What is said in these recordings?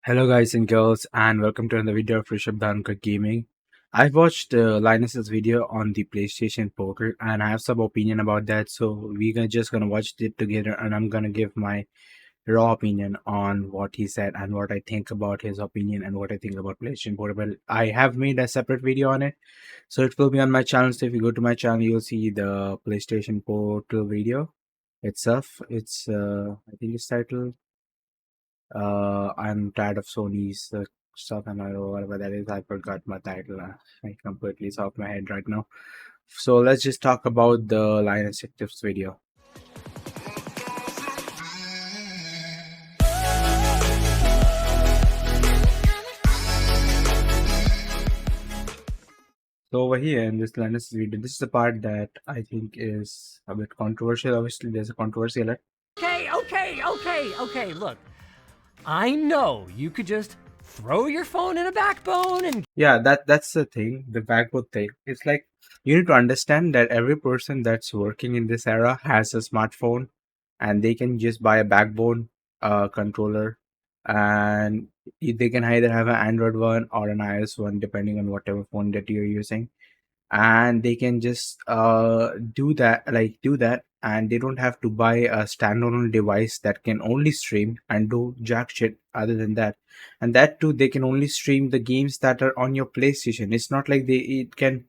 Hello guys and girls, and welcome to another video of Rish Gaming. I've watched Linus's video on the PlayStation Portal and I have some opinion about that, so we're just gonna watch it together and I'm gonna give my raw opinion on what he said and what I think about his opinion and what I think about PlayStation Portable. I have made a separate video on it, so it will be on my channel. So if you go to my channel, you'll see the PlayStation Portal video itself. I think it's titled I'm tired of Sony's stuff and I don't know whatever that is. I forgot my title. I completely it's off my head right now. So let's just talk about the Linus Tech Tips video. So over here in this Linus video, this is the part that I think is a bit controversial. Obviously, there's a controversy alert. Okay, look. I know you could just throw your phone in a backbone and Yeah, that's the thing, the backbone thing. It's like you need to understand that every person that's working in this era has a smartphone and they can just buy a backbone controller and they can either have an Android one or an iOS one depending on whatever phone that you're using, and they can just do that and they don't have to buy a standalone device that can only stream and do jack shit other than that. And that too, they can only stream the games that are on your PlayStation. It's not like it can,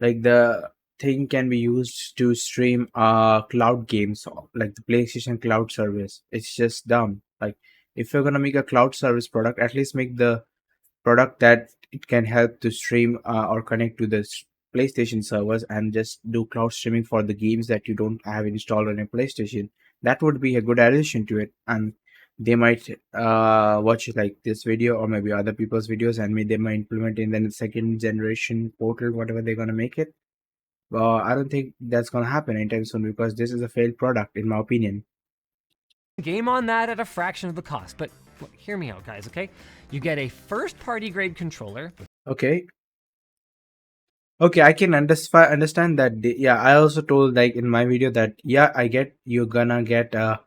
like, the thing can be used to stream cloud games like the PlayStation cloud service. It's just dumb. Like, if you're gonna make a cloud service product, at least make the product that it can help to stream or connect to the PlayStation servers and just do cloud streaming for the games that you don't have installed on your PlayStation. That would be a good addition to it, and they might watch like this video or maybe other people's videos, and they might implement in the second generation portal, whatever they're gonna make it. I don't think that's gonna happen anytime soon because this is a failed product, in my opinion. game on that at a fraction of the cost. But look, hear me out, guys, okay? You get a first-party grade controller. Okay. Okay, I can understand that. Yeah, I also told like in my video that yeah, I get you're gonna get a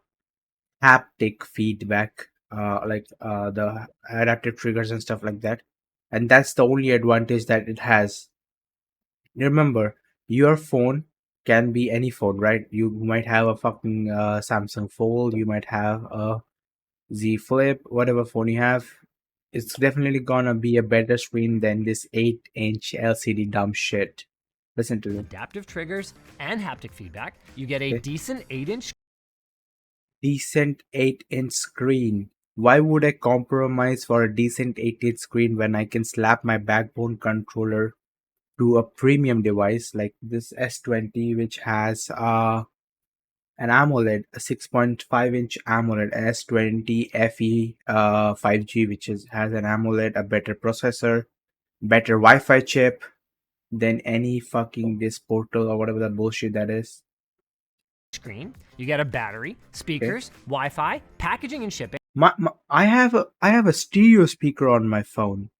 haptic feedback, the adaptive triggers and stuff like that, and that's the only advantage that it has. Remember, your phone can be any phone, right? You might have a fucking Samsung Fold, you might have a Z Flip, whatever phone you have. It's definitely gonna be a better screen than this 8-inch LCD dumb shit. Listen to it. Adaptive triggers and haptic feedback. You get a Okay. decent 8-inch Decent 8-inch screen. Why would I compromise for a decent 8-inch screen when I can slap my backbone controller to a premium device like this S20, which has an AMOLED, a 6.5-inch AMOLED S20 FE 5G, which has an AMOLED, a better processor, better Wi-Fi chip than any fucking this portal or whatever the bullshit that is. screen. You get a battery, speakers, Wi-Fi, packaging and shipping. I have a stereo speaker on my phone.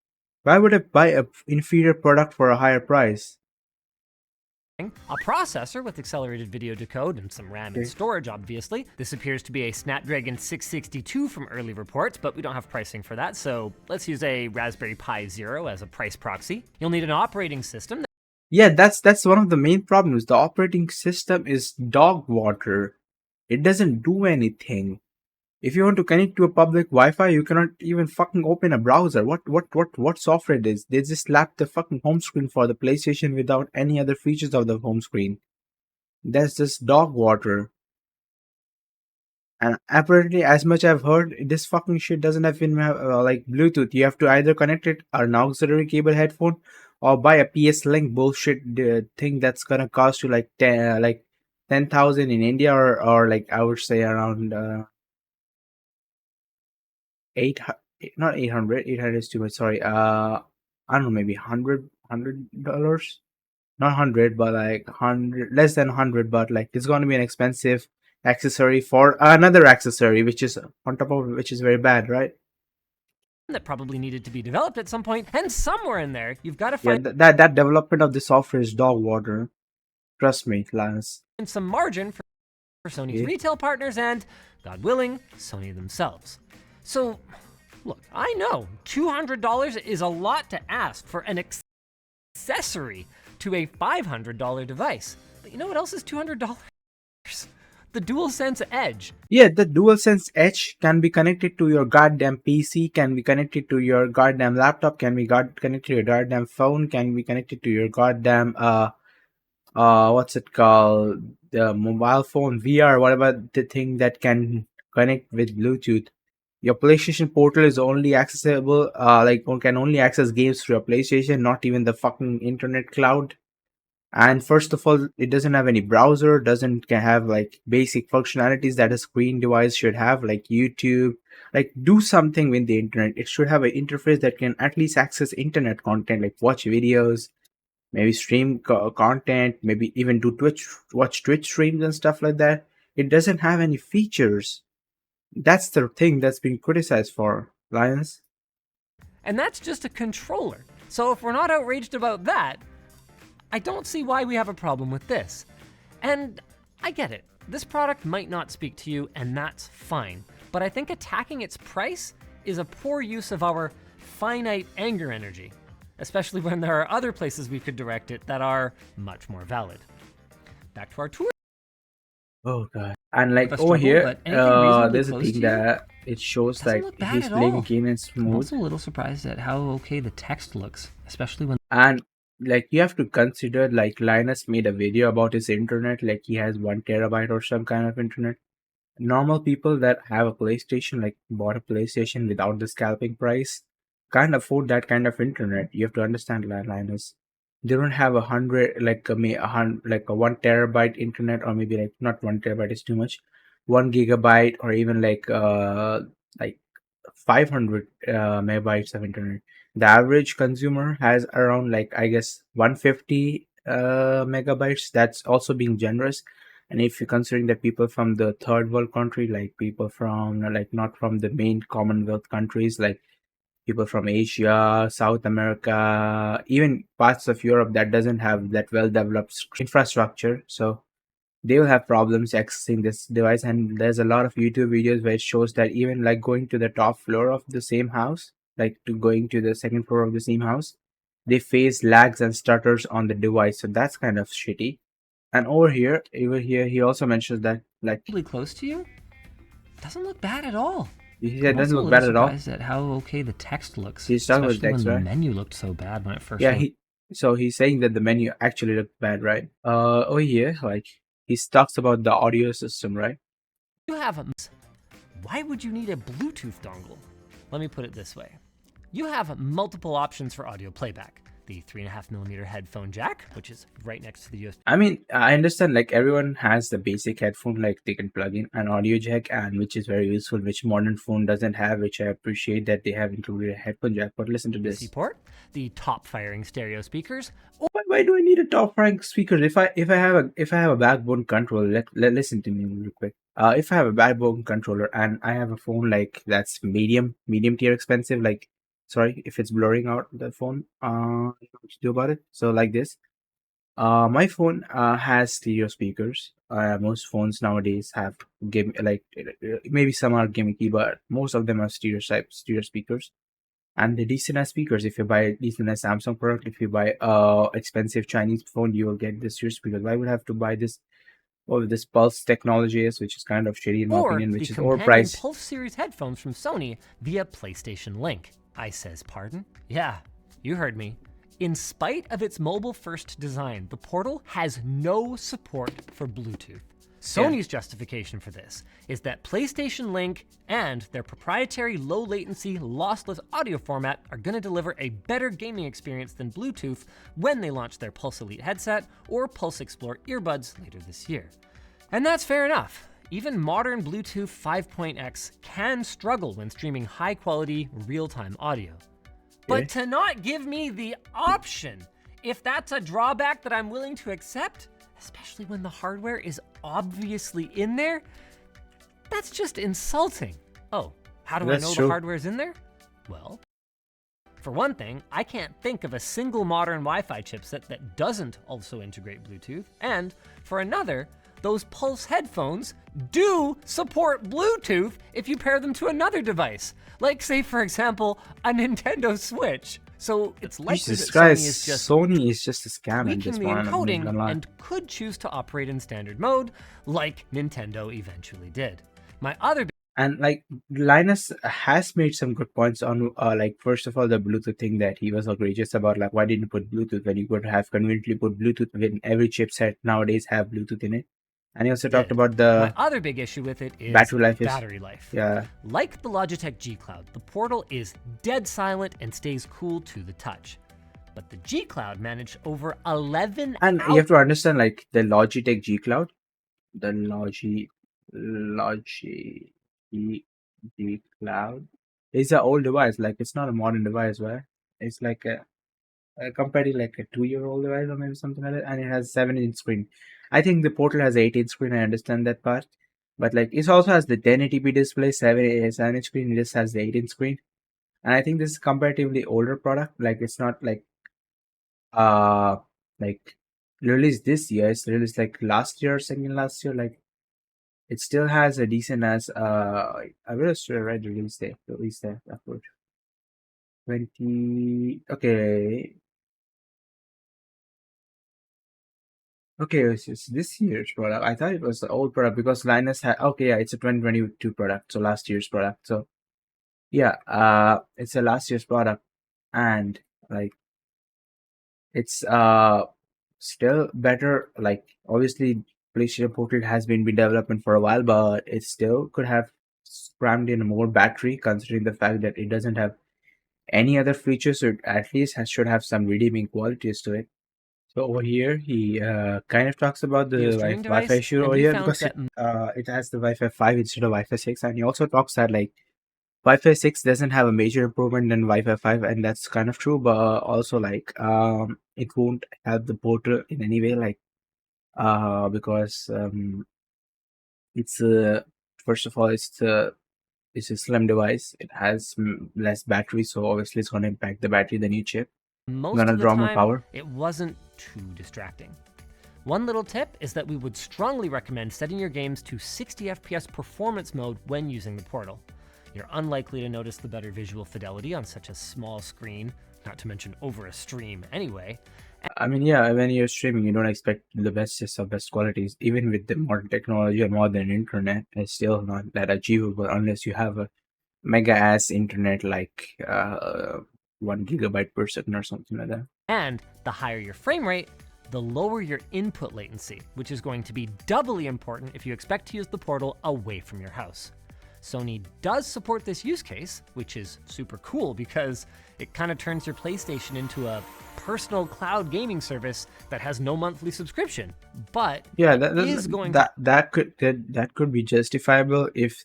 Why would I buy a inferior product for a higher price? A processor with accelerated video decode and some RAM and storage, obviously. This appears to be a Snapdragon 662 from early reports, but we don't have pricing for that, so let's use a Raspberry Pi Zero as a price proxy. You'll need an operating system. Yeah, that's one of the main problems. The operating system is dog water. It doesn't do anything. If you want to connect to a public Wi-Fi, you cannot even fucking open a browser. What software it is? They just slap the fucking home screen for the PlayStation without any other features of the home screen. That's just dog water. And apparently, as much I've heard, this fucking shit doesn't even have like Bluetooth. You have to either connect it or an auxiliary cable headphone, or buy a PS Link bullshit thing that's gonna cost you like 10,000 in India, or like I would say around eight not 800. 800 is too much. Sorry, I don't know, maybe $100, not 100, but like 100, less than 100, but like it's gonna be an expensive accessory for another accessory, which is on top of it, which is very bad, right? That probably needed to be developed at some point, and somewhere in there, you've got to Yeah, find that development of the software is dog water. Trust me, Linus. some margin for Sony's retail partners and, God willing, Sony themselves. So, Look, I know $200 is a lot to ask for an accessory to a $500 device. But you know what else is $200? The DualSense Edge. Yeah, the DualSense Edge can be connected to your goddamn PC, can be connected to your goddamn laptop, can be connected to your goddamn phone, can be connected to your goddamn what's it called, the mobile phone, VR, whatever the thing that can connect with Bluetooth. Your PlayStation Portal is only accessible, can only access games through your PlayStation, not even the fucking internet cloud. And first of all, it doesn't have any browser, doesn't have like basic functionalities that a screen device should have, like YouTube. Like, do something with the internet. It should have an interface that can at least access internet content, like watch videos, maybe stream content, maybe even do watch Twitch streams and stuff like that. It doesn't have any features. That's the thing that's been criticized for, Linus. And that's just a controller. So if we're not outraged about that, I don't see why we have a problem with this. And I get it. This product might not speak to you, and that's fine. But I think attacking its price is a poor use of our finite anger energy, especially when there are other places we could direct it that are much more valid. Back to our tour. Oh god. And like Of a over struggle, here, but anything reasonably there's a close thing to you that it shows doesn't like look bad he's at playing a all. game in I'm smooth. also a little surprised at how okay the text looks, especially when And like you have to consider, like Linus made a video about his internet, like he has 1 terabyte or some kind of internet. Normal people that have a PlayStation, like bought a PlayStation without the scalping price, can't afford that kind of internet. You have to understand that, Linus. They don't have 100, like a 1 terabyte internet, or maybe like not 1 terabyte is too much, 1 gigabyte, or even like 500 megabytes of internet. The average consumer has around, like, I guess 150 megabytes. That's also being generous. And if you're considering that people from the third world country, like people from like not from the main Commonwealth countries, like people from Asia, South America, even parts of Europe that doesn't have that well developed infrastructure, so they will have problems accessing this device. And there's a lot of YouTube videos where it shows that even like going to the top floor of the same house, like to going to the second floor of the same house, they face lags and stutters on the device. So that's kind of shitty. And over here, he also mentions that like really close to you, doesn't look bad at all. he said I'm it doesn't also look a bad little at all. surprised at how okay the text looks, He's talking about especially when text, the right? menu looked so bad when it first Yeah, loaded. so he's saying that the menu actually looked bad, right? Over here, like he talks about the audio system, right? You have a... Why would you need a Bluetooth dongle? Let me put it this way. You have multiple options for audio playback. The 3.5mm headphone jack, which is right next to the USB. I mean, I understand like everyone has the basic headphone, like they can plug in an audio jack, and which is very useful, which modern phone doesn't have, which I appreciate that they have included a headphone jack. But listen to this. port, the top firing stereo speakers. Why do I need a top rank speaker if I have a backbone controller? Let listen to me real quick. If I have a backbone controller and I have a phone like that's medium tier expensive, like sorry if it's blurring out the phone. What to do about it? So like this. My phone has stereo speakers. Most phones nowadays have maybe some are gimmicky, but most of them have stereo speakers. And the decent as speakers. If you buy a decent as Samsung product, if you buy expensive Chinese phone, you will get this stereo speakers. Why would I have to buy this? Oh, this Pulse technology is, which is kind of shitty in my Or opinion, the which is companion overpriced. Pulse Series headphones from Sony via PlayStation Link. I says, pardon? Yeah, you heard me. In spite of its mobile-first design, the Portal has no support for Bluetooth. Sony's justification for this is that PlayStation Link and their proprietary low-latency, lossless audio format are going to deliver a better gaming experience than Bluetooth when they launch their Pulse Elite headset or Pulse Explore earbuds later this year. And that's fair enough. Even modern Bluetooth 5.x can struggle when streaming high-quality, real-time audio. But to not give me the option, if that's a drawback that I'm willing to accept, especially when the hardware is obviously in there, that's just insulting. Oh, how do I know the hardware's in there? Well, for one thing, I can't think of a single modern Wi-Fi chipset that doesn't also integrate Bluetooth. And for another, those Pulse headphones do support Bluetooth if you pair them to another device, like, say, for example, a Nintendo Switch. So it's likely Jesus that Christ, Sony is just a scam at tweaking this the point. I'm not encoding gonna lie. and could choose to operate in standard mode, like Nintendo eventually did. My other And like Linus has made some good points on like first of all the Bluetooth thing that he was outrageous about, like why didn't you put Bluetooth when you could have conveniently put Bluetooth when every chipset nowadays have Bluetooth in it. And he also talked did. about My the other big issue with it is battery life is battery life. yeah. Like the Logitech G Cloud, the Portal is dead silent and stays cool to the touch. But the G Cloud managed over 11 And you hours. have to understand like the Logitech G Cloud, the G Cloud is an old device. Like it's not a modern device, right? It's like a compared to like a 2-year-old device or maybe something like that, and it has 7-inch screen. I think the Portal has 8-inch screen. I understand that part, but like it also has the 1080p display, 7-inch screen. It just has the 8-inch screen, and I think this is comparatively older product. Like it's not uh like released this year. It's released like last year, second last year. Like it still has a decent as I will just read release date upward 20 okay. Okay, it's this year's product. I thought it was the old product because Linus had. Okay, yeah, it's a 2022 product, so last year's product. So yeah, it's a last year's product, and like it's still better. Like obviously, PlayStation Portal has been in development for a while, but it still could have crammed in more battery, considering the fact that it doesn't have any other features. So it at least should have some redeeming qualities to it. So over here, he kind of talks about the Video streaming Wi-Fi device, issue and over we here found because that it has the Wi-Fi 5 instead of Wi-Fi 6, and he also talks that like Wi-Fi 6 doesn't have a major improvement than Wi-Fi 5, and that's kind of true. But also like it won't help the portal in any way, like because it's first of all it's a slim device. It has less battery, so obviously it's going to impact the battery, the new chip. most Gonna of the draw more time, power. it wasn't too distracting. One little tip is that we would strongly recommend setting your games to 60 FPS performance mode when using the Portal. You're unlikely to notice the better visual fidelity on such a small screen, not to mention over a stream anyway. I mean, yeah, when you're streaming, you don't expect the bestest of best qualities. Even with the modern technology and modern internet, it's still not that achievable unless you have a mega ass internet like 1 gigabyte per second or something like that. And the higher your frame rate, the lower your input latency, which is going to be doubly important if you expect to use the Portal away from your house. Sony does support this use case, which is super cool because it kind of turns your PlayStation into a personal cloud gaming service that has no monthly subscription. But Yeah, that could be justifiable if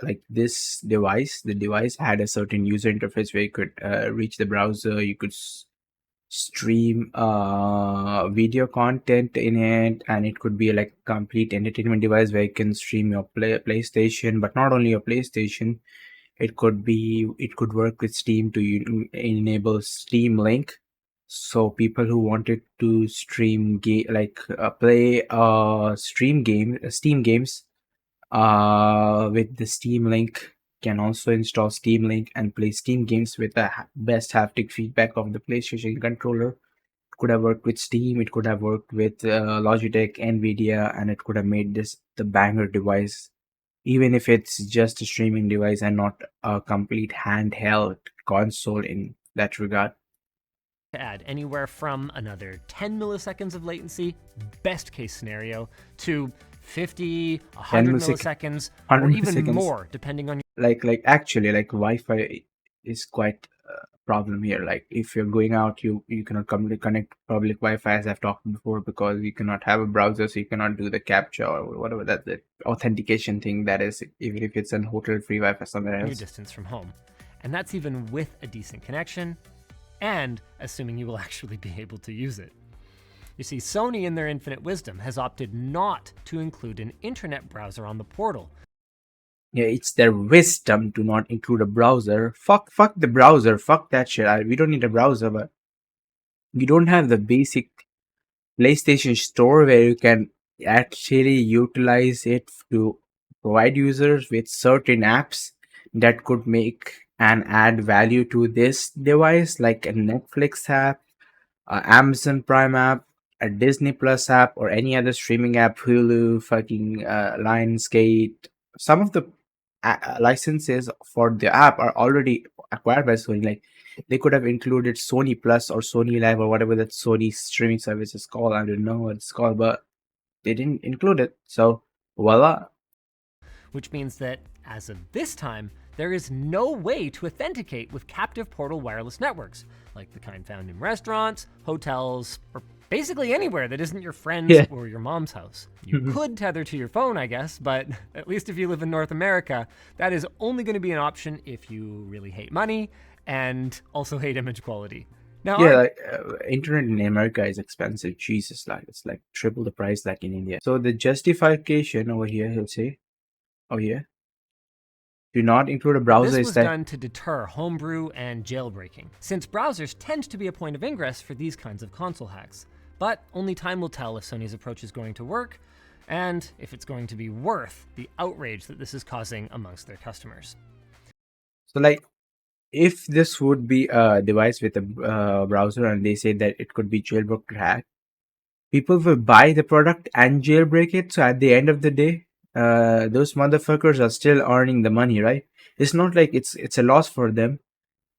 like this device, the device had a certain user interface where you could reach the browser, you could stream video content in it, and it could be like complete entertainment device where you can stream your PlayStation, but not only your PlayStation. It could work with Steam to enable Steam Link, so people who wanted to stream play Steam games with the Steam Link can also install Steam Link and play Steam games with the best haptic feedback of the PlayStation controller. It could have worked with Steam, it could have worked with Logitech, Nvidia, and it could have made this the banger device, even if it's just a streaming device and not a complete handheld console in that regard. to add anywhere from another 10 milliseconds of latency, best case scenario, to 50, 100 milliseconds, or 100 even milliseconds. more, depending on Like actually, like Wi-Fi is quite a problem here. Like if you're going out, you cannot connect public Wi-Fi, as I've talked before, because you cannot have a browser, so you cannot do the captcha or whatever that the authentication thing that is, even if it's an hotel free Wi-Fi somewhere your else. distance from home. And that's even with a decent connection, and assuming you will actually be able to use it. You see, Sony, in their infinite wisdom, has opted not to include an internet browser on the Portal. Yeah, it's their wisdom to not include a browser. Fuck the browser. Fuck that shit. We don't need a browser, but you don't have the basic PlayStation Store where you can actually utilize it to provide users with certain apps that could make and add value to this device, like a Netflix app, a Amazon Prime app, a Disney Plus app, or any other streaming app, Hulu, fucking Lionsgate. Some of the licenses for the app are already acquired by Sony. Like they could have included Sony Plus or Sony Live or whatever that Sony streaming service is called. I don't know what it's called, but they didn't include it. So voila. which means that, as of this time, there is no way to authenticate with captive portal wireless networks, like the kind found in restaurants, hotels, or basically anywhere that isn't your friend's Yeah. or your mom's house. You could tether to your phone, I guess, but at least if you live in North America, that is only going to be an option if you really hate money and also hate image quality. Now, Yeah, like internet in America is expensive. Jesus, like it's like triple the price like in India. So the justification over here, he'll say, oh yeah, do not include a browser this is was that done to deter homebrew and jailbreaking, since browsers tend to be a point of ingress for these kinds of console hacks. But only time will tell if Sony's approach is going to work, and if it's going to be worth the outrage that this is causing amongst their customers. so like if this would be a device with a browser and they say that it could be jailbroken hack, people will buy the product and jailbreak it. So at the end of the day, those motherfuckers are still earning the money, right? It's not like it's a loss for them.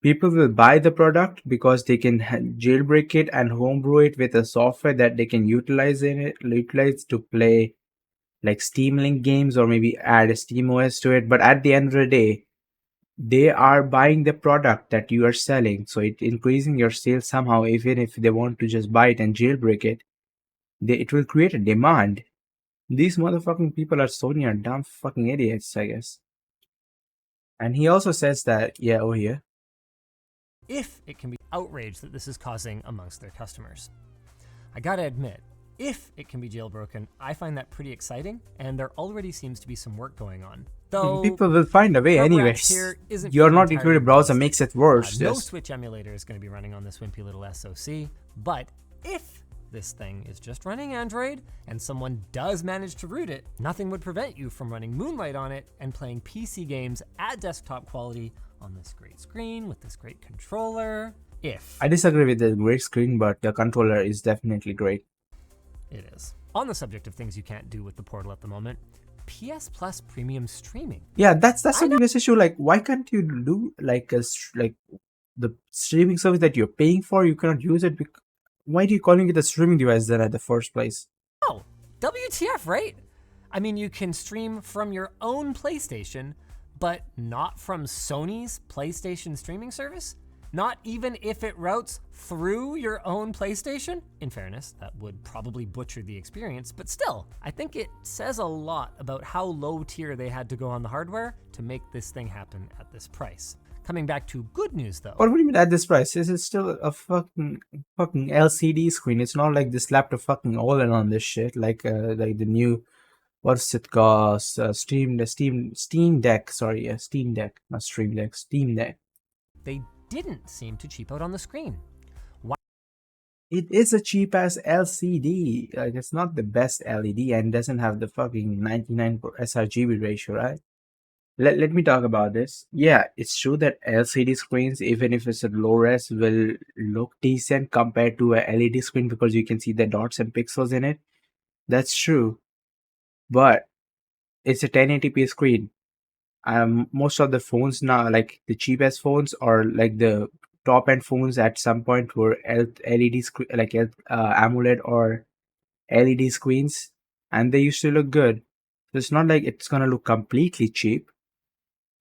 People will buy the product because they can jailbreak it and homebrew it with a software that they can utilize to play like Steam Link games or maybe add a Steam OS to it. But at the end of the day, they are buying the product that you are selling, so it increasing your sales somehow. Even if they want to just buy it and jailbreak it, it will create a demand. These motherfucking people are Sony are dumb fucking idiots, I guess. And he also says that, yeah, oh yeah. If it can be outrage that this is causing amongst their customers. I gotta admit, if it can be jailbroken, I find that pretty exciting, and there already seems to be some work going on. Though People will find a way Rubber anyways. here isn't You're being not entirely included browser realistic. makes it worse. No Just Switch emulator is going to be running on this wimpy little SoC, but if this thing is just running Android and someone does manage to root it, nothing would prevent you from running Moonlight on it and playing PC games at desktop quality on this great screen with this great controller. If I disagree with the great screen, but the controller is definitely great. it is. On the subject of things you can't do with the Portal at the moment, PS Plus premium streaming. Yeah, that's the biggest issue. Like, why can't you do like like the streaming service that you're paying for? You cannot use it. Why are you calling it a streaming device then at the first place? Oh, WTF, right? I mean, you can stream from your own PlayStation, but not from Sony's PlayStation streaming service? Not even if it routes through your own PlayStation? In fairness, that would probably butcher the experience, but still, I think it says a lot about how low tier they had to go on the hardware to make this thing happen at this price. Coming back to good news though. What do you mean at this price? This is still a fucking LCD screen. It's not like they slapped a fucking OLED on this shit. Like the new what's it called? Steam Deck. Sorry, yeah, Steam Deck, not Stream Deck. Steam Deck. They didn't seem to cheap out on the screen. It is a cheap ass LCD. Like it's not the best LED and doesn't have the fucking 99 sRGB ratio, right? Let me talk about this. Yeah, it's true that LCD screens, even if it's a low res, will look decent compared to a LED screen because you can see the dots and pixels in it. That's true, but it's a 1080p screen. Most of the phones now, like the cheapest phones or like the top end phones, at some point were LED screen, like AMOLED or LED screens, and they used to look good. So it's not like it's gonna look completely cheap.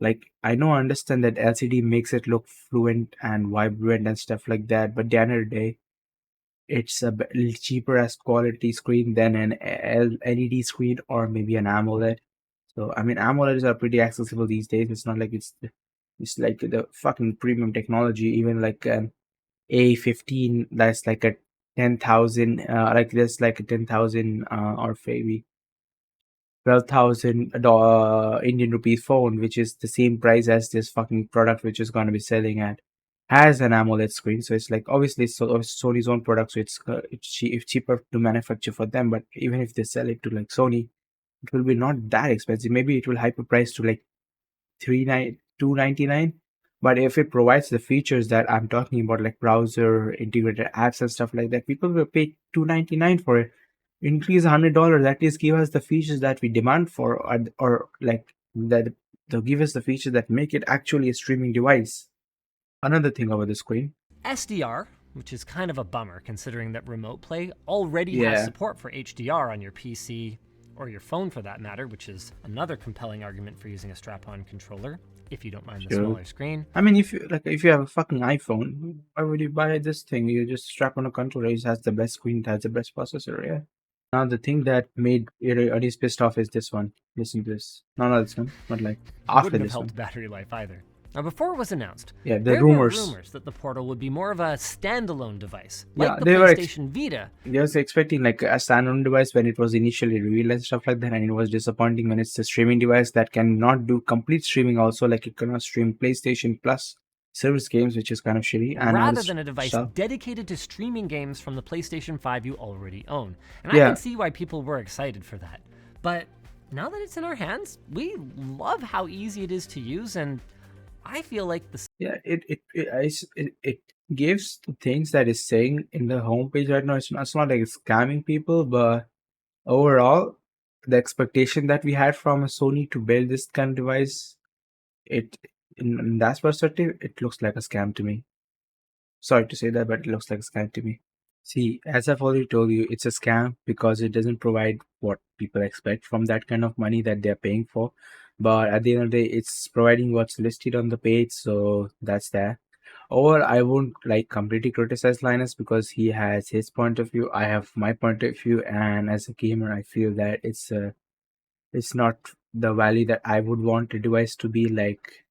Like I know, I understand that LCD makes it look fluent and vibrant and stuff like that, but at the end of the day, it's a cheaper as quality screen than an LED screen or maybe an AMOLED. So I mean, AMOLEDs are pretty accessible these days. It's not like it's like the fucking premium technology. Even like an A15, that's like a 10,000, like there's like a 10,000 or maybe 12,000 Indian rupees phone, which is the same price as this fucking product which is going to be selling at. has an AMOLED screen, so it's like obviously Sony's own product, so it's cheaper to manufacture for them. But even if they sell it to like Sony, it will be not that expensive. Maybe it will hyperprice to like 299. But if it provides the features that I'm talking about, like browser integrated apps and stuff like that, people will pay 299 for it. Increase $100, at least give us the features that we demand for, or like that they'll give us the features that make it actually a streaming device. Another thing over the screen. SDR, which is kind of a bummer considering that Remote Play already has Yeah, support for HDR on your PC or your phone for that matter, which is another compelling argument for using a strap-on controller if you don't mind the sure. smaller screen. I mean, if you have a fucking iPhone, why would you buy this thing? You just strap on a controller. It has the best screen, it has the best processor. Yeah. Now the thing that made Eddie's pissed off is this one. Listen to this. No, not this one, but like after Wouldn't have this helped one. battery life either. Now, before it was announced, Yeah, the there were rumors. rumors that the Portal would be more of a standalone device, Yeah, like the they were PlayStation Vita. they was expecting like a standalone device when it was initially revealed and stuff like that, and it was disappointing when it's a streaming device that cannot do complete streaming. Also, like it cannot stream PlayStation Plus service games, which is kind of shitty. And all Rather this than a device stuff. dedicated to streaming games from the PlayStation 5 you already own. And I can Yeah, see why people were excited for that. But now that it's in our hands, we love how easy it is to use, and I feel like the yeah. It gives the things that it's saying in the homepage right now. It's not like it's scamming people, but overall, the expectation that we had from a Sony to build this kind of device, it in that perspective, it looks like a scam to me. Sorry to say that, but it looks like a scam to me. See, as I've already told you, it's a scam because it doesn't provide what people expect from that kind of money that they're paying for. But at the end of the day, it's providing what's listed on the page, so that's there. Or I won't like completely criticize Linus because he has his point of view. I have my point of view, and as a gamer, I feel that it's not the value that I would want a device to be like.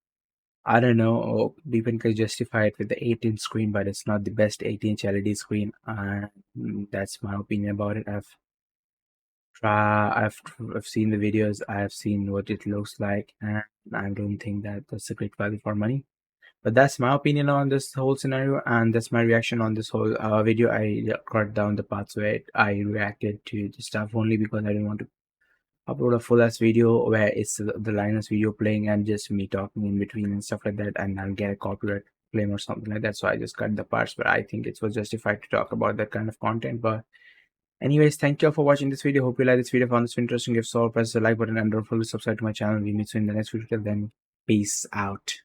I don't know, or people can justify it with the 8-inch screen, but it's not the best 8-inch LED screen. That's my opinion about it. I've seen the videos, I've seen what it looks like, and I don't think that that's a great value for money. But that's my opinion on this whole scenario, and that's my reaction on this whole video. I cut down the parts where I reacted to the stuff only because I didn't want to upload a full ass video where it's the Linus video playing and just me talking in between and stuff like that, and I'll get a copyright claim or something like that. So I just cut the parts where I think it was justified to talk about that kind of content. But anyways, thank you all for watching this video. Hope you like this video, found this interesting. If so, press the like button and don't forget to subscribe to my channel. We meet soon in the next video. Till then, peace out.